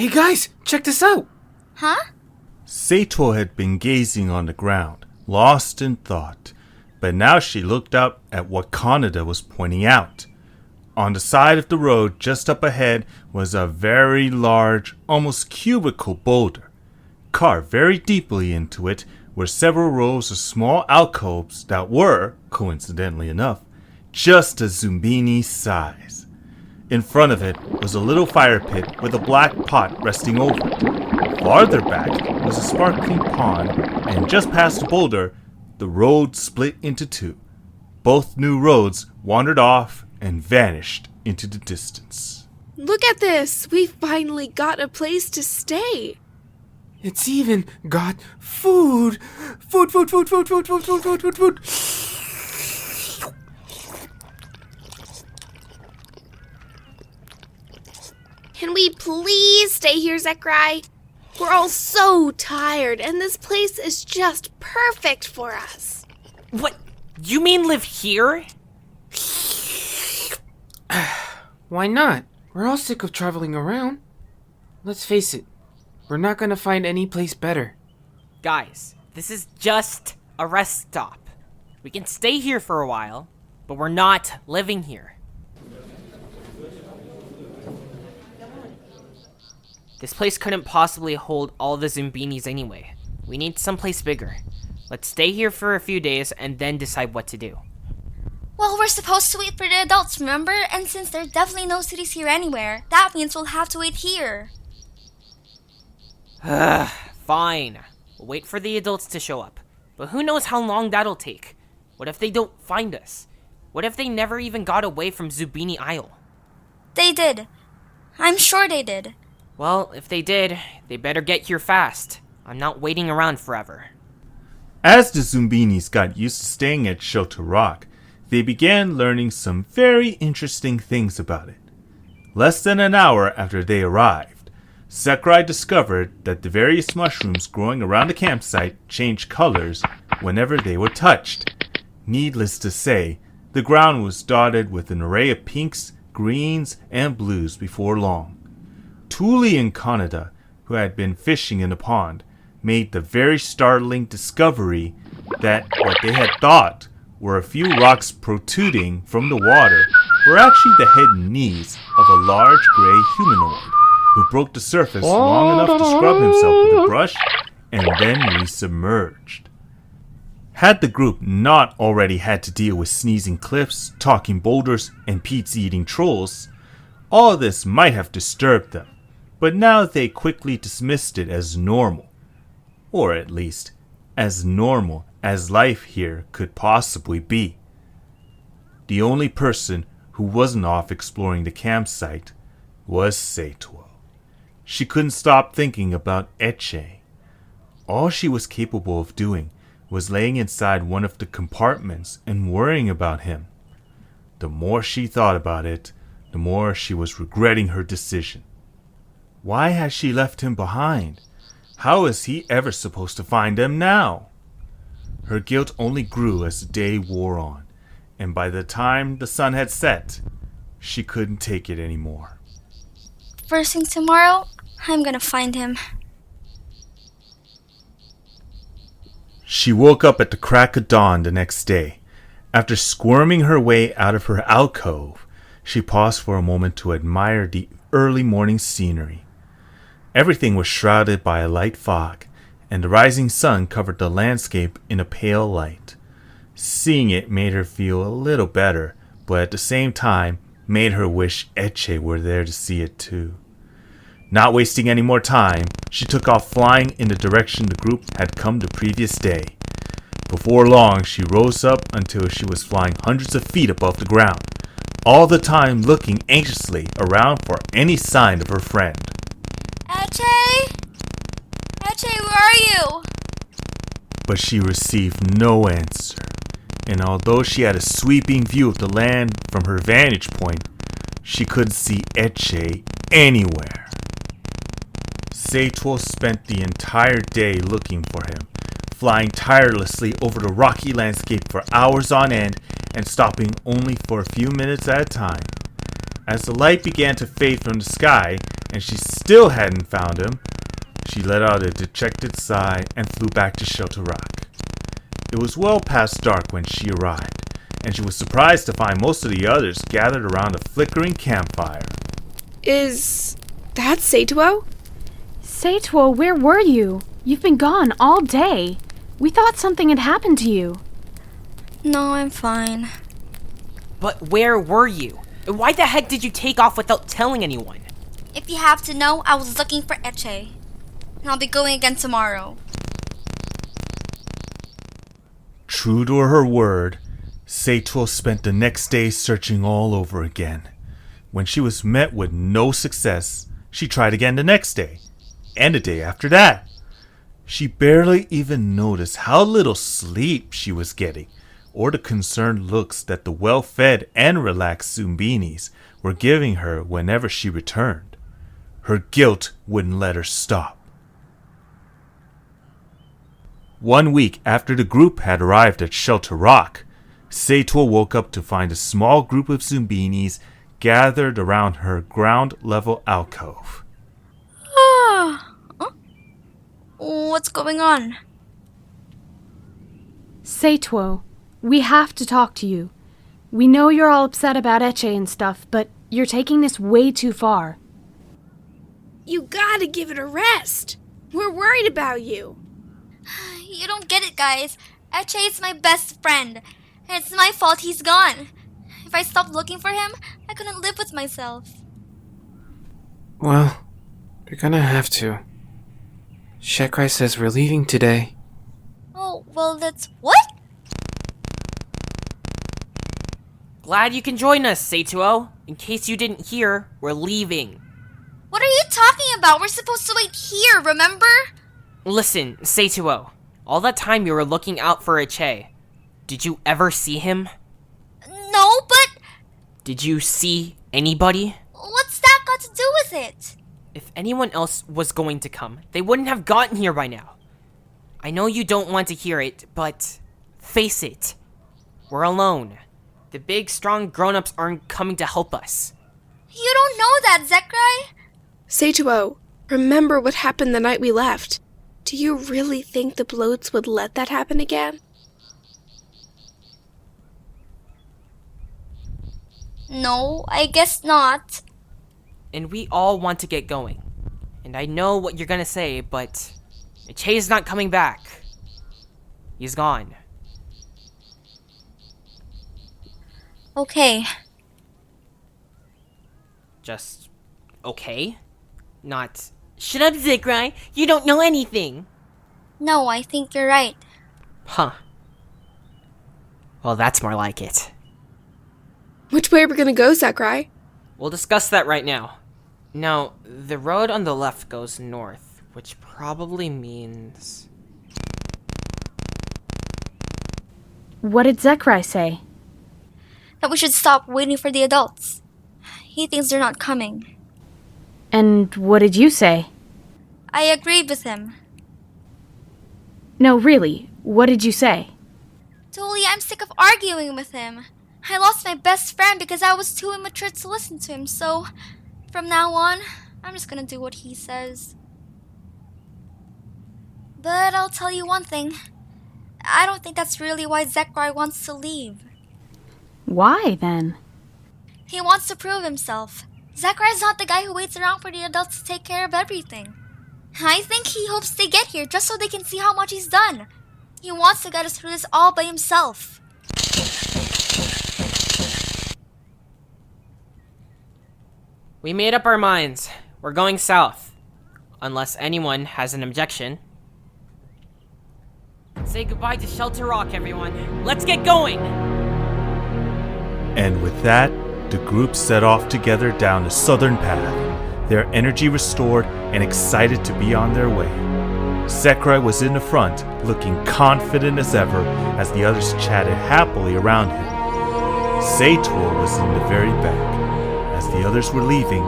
Hey guys, check this out! Huh? Saetwo had been gazing on the ground, lost in thought, but now she looked up at what Conneda was pointing out. On the side of the road just up ahead was a very large, almost cubical boulder. Carved very deeply into it were several rows of small alcoves that were, coincidentally enough, just a Zoombinis size. In front of it was a little fire pit with a black pot resting over it. Farther back was a sparkling pond, and just past the boulder, the road split into two. Both new roads wandered off and vanished into the distance. Look at this! We finally got a place to stay! It's even got food! Food! Can we please stay here, Xekrai? We're all so tired, and this place is just perfect for us. What? You mean live here? Why not? We're all sick of traveling around. Let's face it, we're not gonna find any place better. Guys, this is just a rest stop. We can stay here for a while, but we're not living here. This place couldn't possibly hold all the Zoombinis anyway. We need someplace bigger. Let's stay here for a few days and then decide what to do. Well, we're supposed to wait for the adults, remember? And since there's definitely no cities here anywhere, that means we'll have to wait here. Fine. We'll wait for the adults to show up. But who knows how long that'll take? What if they don't find us? What if they never even got away from Zoombini Isle? They did. I'm sure they did. Well, if they did, they better get here fast. I'm not waiting around forever. As the Zoombinis got used to staying at Shelter Rock, they began learning some very interesting things about it. Less than an hour after they arrived, Xekrai discovered that the various mushrooms growing around the campsite changed colors whenever they were touched. Needless to say, the ground was dotted with an array of pinks, greens, and blues before long. Touli and Conneda, who had been fishing in the pond, made the very startling discovery that what they had thought were a few rocks protruding from the water were actually the head and knees of a large gray humanoid who broke the surface long enough to scrub himself with a brush and then resubmerged. Had the group not already had to deal with sneezing cliffs, talking boulders, and pizza-eating trolls, all this might have disturbed them, but now they quickly dismissed it as normal. Or at least, as normal as life here could possibly be. The only person who wasn't off exploring the campsite was Saetwo. She couldn't stop thinking about Eche. All she was capable of doing was laying inside one of the compartments and worrying about him. The more she thought about it, the more she was regretting her decision. Why had she left him behind? How is he ever supposed to find them now? Her guilt only grew as the day wore on, and by the time the sun had set, she couldn't take it anymore. First thing tomorrow, I'm gonna find him. She woke up at the crack of dawn the next day. After squirming her way out of her alcove, she paused for a moment to admire the early morning scenery. Everything was shrouded by a light fog, and the rising sun covered the landscape in a pale light. Seeing it made her feel a little better, but at the same time made her wish Eche were there to see it too. Not wasting any more time, she took off flying in the direction the group had come the previous day. Before long, she rose up until she was flying hundreds of feet above the ground, all the time looking anxiously around for any sign of her friend. Eche? Eche, where are you? But she received no answer, and although she had a sweeping view of the land from her vantage point, she couldn't see Eche anywhere. Saetwo spent the entire day looking for him, flying tirelessly over the rocky landscape for hours on end and stopping only for a few minutes at a time. As the light began to fade from the sky and she still hadn't found him, she let out a dejected sigh and flew back to Shelter Rock. It was well past dark when she arrived, and she was surprised to find most of the others gathered around a flickering campfire. Is that Saetwo? Saetwo, where were you? You've been gone all day. We thought something had happened to you. No, I'm fine. But where were you? Why the heck did you take off without telling anyone? If you have to know, I was looking for Eche. And I'll be going again tomorrow. True to her word, Saetwo spent the next day searching all over again. When she was met with no success, she tried again the next day, and the day after that. She barely even noticed how little sleep she was getting, or the concerned looks that the well-fed and relaxed Zoombinis were giving her whenever she returned. Her guilt wouldn't let her stop. 1 week after the group had arrived at Shelter Rock, Saetwo woke up to find a small group of Zoombinis gathered around her ground-level alcove. What's going on? Saetwo, we have to talk to you. We know you're all upset about Eche and stuff, but you're taking this way too far. You gotta give it a rest. We're worried about you. You don't get it, guys. Eche is my best friend, and it's my fault he's gone. If I stopped looking for him, I couldn't live with myself. Well, you're gonna have to. Xekrai says we're leaving today. Oh, well, that's what? Glad you can join us, Saetwo. In case you didn't hear, we're leaving. What are you talking about? We're supposed to wait here, remember? Listen, Saetwo. All that time you were looking out for Eche, did you ever see him? No, but Did you see anybody? what's that got to do with it? If anyone else was going to come, they wouldn't have gotten here by now. I know you don't want to hear it, but face it. We're alone. The big, strong grown-ups aren't coming to help us. You don't know that, Xekrai. Saetwo, remember what happened the night we left. Do you really think the bloats would let that happen again? No, I guess not. And we all want to get going. And I know what you're gonna say, but Eche's not coming back. He's gone. Okay. Just okay? Not shut up, Xekrai. You don't know anything. No, I think you're right. Huh. Well, that's more like it. Which way are we gonna go, Xekrai? We'll discuss that right now. Now, the road on the left goes north, which probably means... What did Xekrai say? That we should stop waiting for the adults. He thinks they're not coming. And what did you say? I agreed with him. No, really, what did you say? Touli, I'm sick of arguing with him. I lost my best friend because I was too immature to listen to him, so from now on, I'm just gonna do what he says. But I'll tell you one thing. I don't think that's really why Xekrai wants to leave. Why, then? He wants to prove himself. Xekrai's not the guy who waits around for the adults to take care of everything. I think he hopes they get here just so they can see how much he's done. He wants to get us through this all by himself. We made up our minds. We're going south. Unless anyone has an objection. Say goodbye to Shelter Rock, everyone. Let's get going! And with that, the group set off together down the southern path, their energy restored and excited to be on their way. Xekrai was in the front, looking confident as ever as the others chatted happily around him. Saetwo was in the very back. As the others were leaving,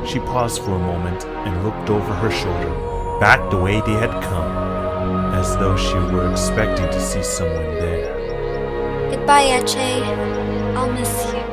she paused for a moment and looked over her shoulder, back the way they had come, as though she were expecting to see someone there. Goodbye, Eche. I'll miss you.